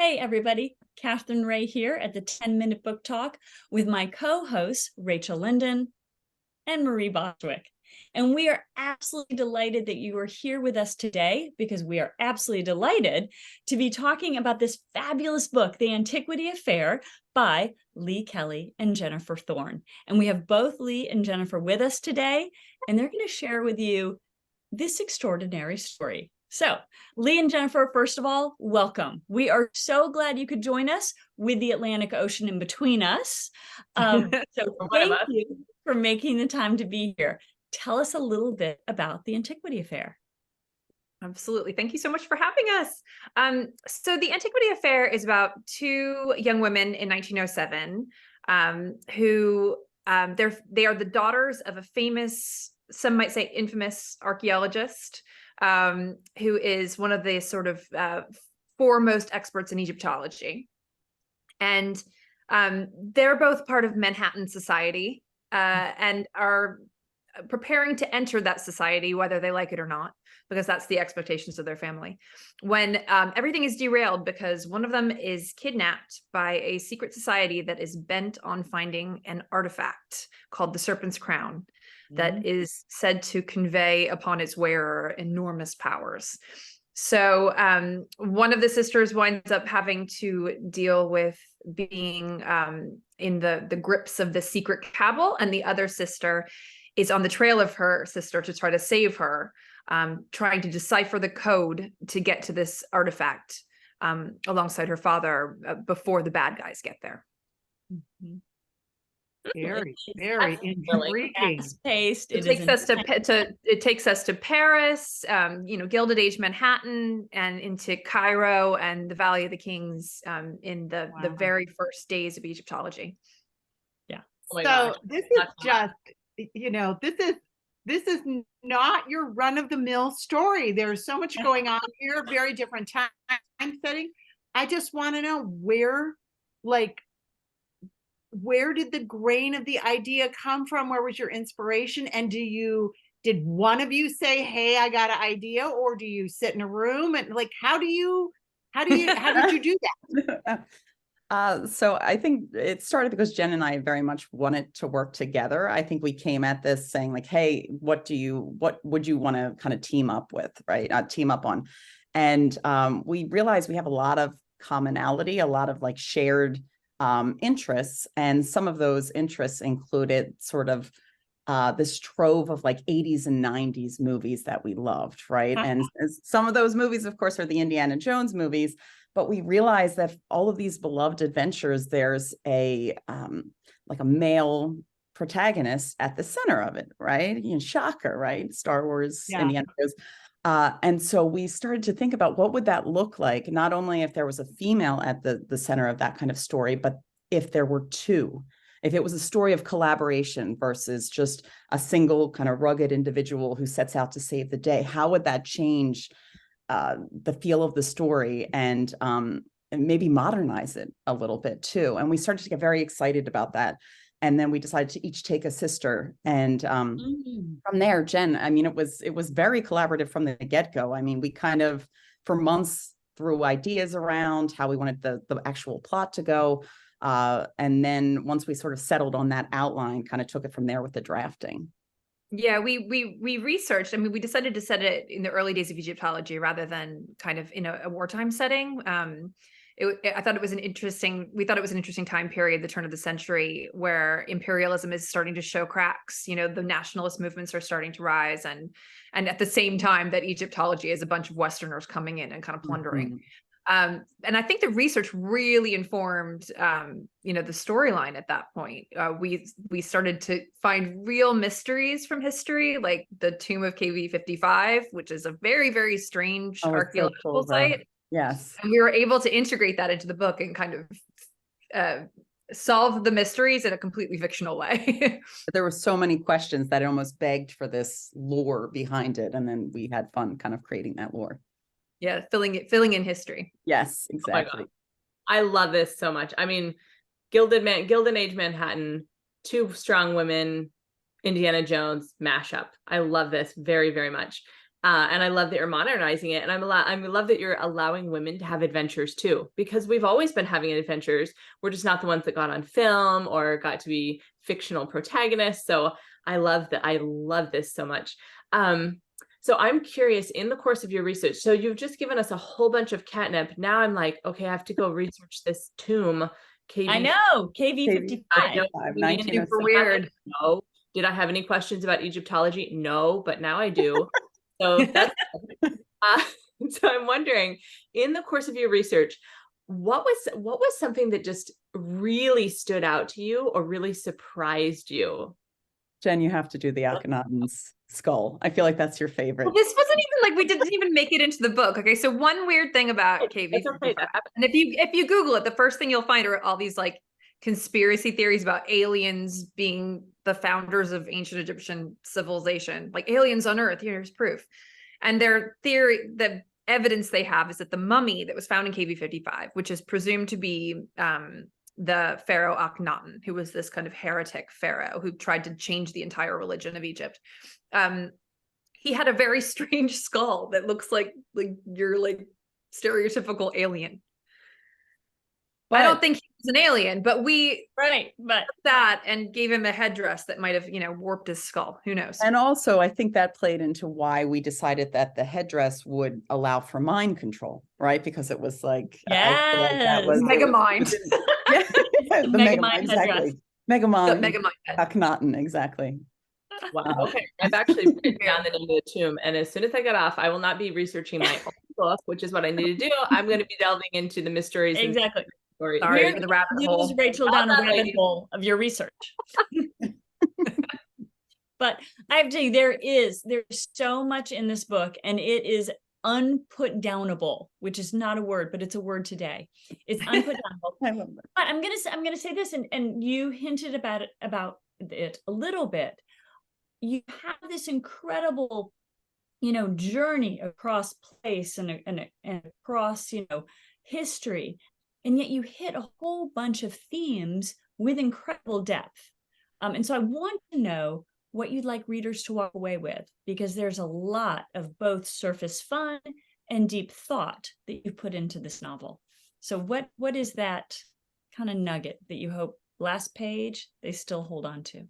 Hey everybody, Katherine Reay here at the 10-Minute Book Talk with my co-hosts Rachel Linden and Marie Bostwick. And we are absolutely delighted that you are here with us today because we are absolutely delighted to be talking about this fabulous book, The Antiquity Affair by Lee Kelly and Jennifer Thorne. And we have both Lee and Jennifer with us today, and they're going to share with you this extraordinary story. So, Lee and Jennifer, first of all, welcome. We are so glad you could join us with the Atlantic Ocean in between us. So thank you for making the time to be here. Tell us a little bit about the Antiquity Affair. Absolutely. Thank you so much for having us. So the Antiquity Affair is about two young women in 1907 who they are the daughters of a famous, some might say infamous archaeologist, who is one of the sort of foremost experts in Egyptology. And they're both part of Manhattan society and are preparing to enter that society, whether they like it or not, because that's the expectations of their family, when everything is derailed because one of them is kidnapped by a secret society that is bent on finding an artifact called the Serpent's Crown that is said to convey upon its wearer enormous powers. So one of the sisters winds up having to deal with being in the grips of the secret cabal, and the other sister is on the trail of her sister to try to save her, trying to decipher the code to get to this artifact alongside her father before the bad guys get there. Very intriguing. Fast-paced. It takes us to Paris, Gilded Age Manhattan, and into Cairo and the Valley of the Kings in the very first days of Egyptology. Yeah. So this is just, this is not your run-of-the-mill story. There's so much going on here, very different time setting. I just want to know where did the grain of the idea come from? Where was your inspiration? And did one of you say, hey, I got an idea? Or do you sit in a room and how did you do that? So I think it started because Jen and I very much wanted to work together. I think we came at this saying hey, what would you want to kind of team up with, right? Team up on. And we realized we have a lot of commonality, a lot of shared interests. And some of those interests included sort of this trove of 80s and 90s movies that we loved, right? And some of those movies, of course, are the Indiana Jones movies. But we realized that all of these beloved adventures, there's a male protagonist at the center of it, right? Shocker, right? Star Wars, Indiana Jones. And so we started to think about what would that look like, not only if there was a female at the center of that kind of story, but if there were two, if it was a story of collaboration versus just a single kind of rugged individual who sets out to save the day, how would that change the feel of the story and maybe modernize it a little bit too? And we started to get very excited about that. And then we decided to each take a sister. And from there, Jen, it was very collaborative from the get-go. We kind of, for months, threw ideas around how we wanted the actual plot to go. And then once we sort of settled on that outline, kind of took it from there with the drafting. Yeah, we researched. We decided to set it in the early days of Egyptology rather than kind of in a wartime setting. I thought it was an interesting time period, the turn of the century, where imperialism is starting to show cracks. The nationalist movements are starting to rise, and at the same time that Egyptology is a bunch of Westerners coming in and kind of plundering. And I think the research really informed, the storyline at that point. We started to find real mysteries from history, like the tomb of KV-55, which is a very, very strange archaeological site. Yes. And we were able to integrate that into the book and kind of solve the mysteries in a completely fictional way. There were so many questions that it almost begged for this lore behind it. And then we had fun kind of creating that lore. Yeah, filling in history. Yes, exactly. I love this so much. Gilded Age Manhattan, two strong women, Indiana Jones mashup. I love this very, very much. And I love that you're modernizing it. And I love that you're allowing women to have adventures too, because we've always been having adventures. We're just not the ones that got on film or got to be fictional protagonists. So I love that. I love this so much. So I'm curious, in the course of your research, so you've just given us a whole bunch of catnip. Now I'm like, okay, I have to go research this tomb. I know, KV55. I know, 1907. Super weird. No. Did I have any questions about Egyptology? No, but now I do. So that's so I'm wondering, in the course of your research, what was something that just really stood out to you or really surprised you? Jen, you have to do the Akhenaten's skull. I feel like that's your favorite. Well, this wasn't even like, we didn't even make it into the book. Okay, so one weird thing about KV, It's okay. and if you Google it, the first thing you'll find are all these like conspiracy theories about aliens being the founders of ancient Egyptian civilization, like aliens on Earth. Here's proof. And their theory, the evidence they have is that the mummy that was found in KV55, which is presumed to be the pharaoh Akhenaten, who was this kind of heretic pharaoh who tried to change the entire religion of Egypt. He had a very strange skull that looks like your like stereotypical alien. But I don't think he was an alien, but we but that and gave him a headdress that might have, warped his skull. Who knows? And also, I think that played into why we decided that the headdress would allow for mind control, right? Because it was like, I feel like that was Mega mind. the Mega mind, mind exactly. headdress. Mega mind. Mega mind. Akhenaten, exactly. Wow. Okay. I've actually written down the name of the tomb. And as soon as I get off, I will not be researching my own book, which is what I need to do. I'm going to be delving into the mysteries. Exactly. Sorry for the rabbit hole. Use Rachel down a rabbit hole of your research. But I have to tell you, there's so much in this book, and it is unputdownable, which is not a word, but it's a word today. It's unputdownable. I love that. But I'm gonna say this, and you hinted about it a little bit. You have this incredible, journey across place and across, history. And yet you hit a whole bunch of themes with incredible depth. And so I want to know what you'd like readers to walk away with, because there's a lot of both surface fun and deep thought that you put into this novel. So what is that kind of nugget that you hope last page they still hold on to?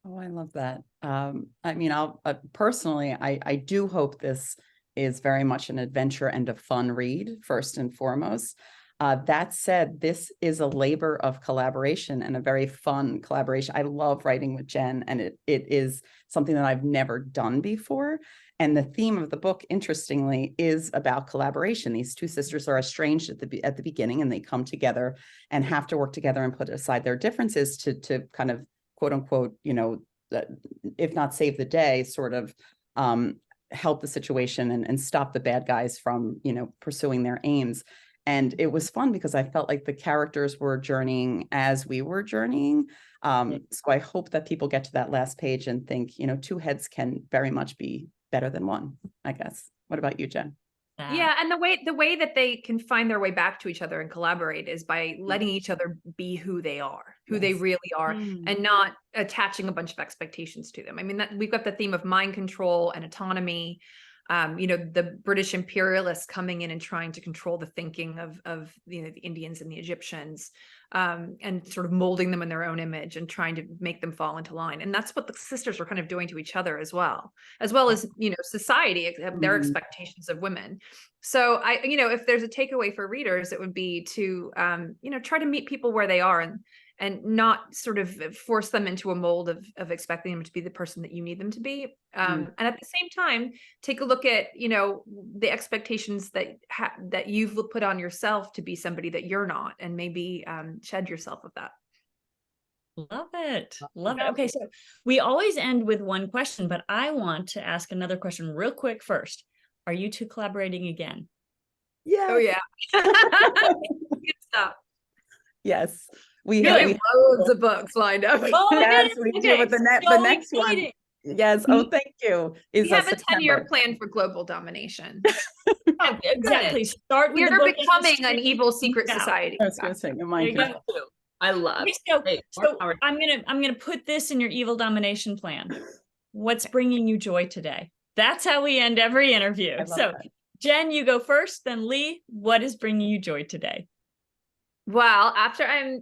Oh, I love that. I mean, I'll personally, I do hope this is very much an adventure and a fun read, first and foremost. That said, this is a labor of collaboration and a very fun collaboration. I love writing with Jen, and it is something that I've never done before. And the theme of the book, interestingly, is about collaboration. These two sisters are estranged at the beginning, and they come together and have to work together and put aside their differences to kind of, quote unquote, if not save the day, sort of help the situation and stop the bad guys from, pursuing their aims. And it was fun because I felt like the characters were journeying as we were journeying. So I hope that people get to that last page and think, two heads can very much be better than one, I guess. What about you, Jen? Yeah, and the way that they can find their way back to each other and collaborate is by letting each other be who they are, who they really are, and not attaching a bunch of expectations to them. I mean, that we've got the theme of mind control and autonomy. The British imperialists coming in and trying to control the thinking of the Indians and the Egyptians, and sort of molding them in their own image and trying to make them fall into line. And that's what the sisters were kind of doing to each other as well as society, their expectations of women. So if there's a takeaway for readers, it would be to, try to meet people where they are and not sort of force them into a mold of expecting them to be the person that you need them to be. And at the same time, take a look at, the expectations that you've put on yourself to be somebody that you're not, and maybe shed yourself of that. Love it. Love it. Okay, so we always end with one question, but I want to ask another question real quick first. Are you two collaborating again? Yeah. Oh, yeah. Good stuff. Yes. We have loads of books lined up. Oh, yes, we do. With the next one. Yes. Oh, thank you. We have a 10-year plan for global domination. Exactly. Start with We're becoming an evil secret society. I was going to say, I love. Okay, so I'm gonna put this in your evil domination plan. What's bringing you joy today? That's how we end every interview. I love So that. Jen, you go first, then Lee, what is bringing you joy today? Well, after I'm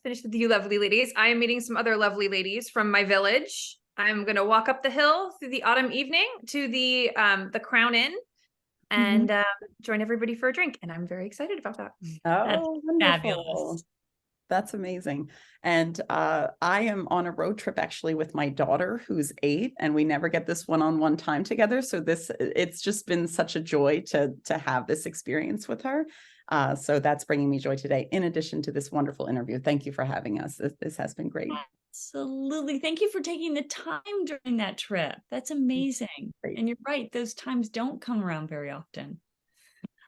finished with you lovely ladies, I am meeting some other lovely ladies from my village. I'm going to walk up the hill through the autumn evening to the Crown Inn and join everybody for a drink. And I'm very excited about that. Oh, wonderful. Fabulous. That's amazing. And I am on a road trip actually with my daughter who's 8, and we never get this one-on-one time together. So it's just been such a joy to have this experience with her. So that's bringing me joy today, in addition to this wonderful interview. Thank you for having us. This has been great. Absolutely. Thank you for taking the time during that trip. That's amazing. Great. And you're right, those times don't come around very often.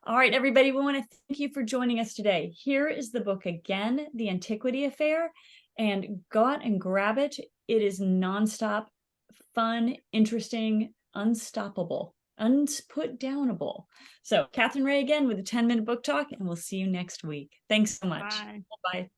All right, everybody, we want to thank you for joining us today. Here is the book again, The Antiquity Affair, and go out and grab it. It is nonstop, fun, interesting, unstoppable, unput-downable. So Katherine Reay again with a 10-minute book talk, and we'll see you next week. Thanks so much. Bye. Bye.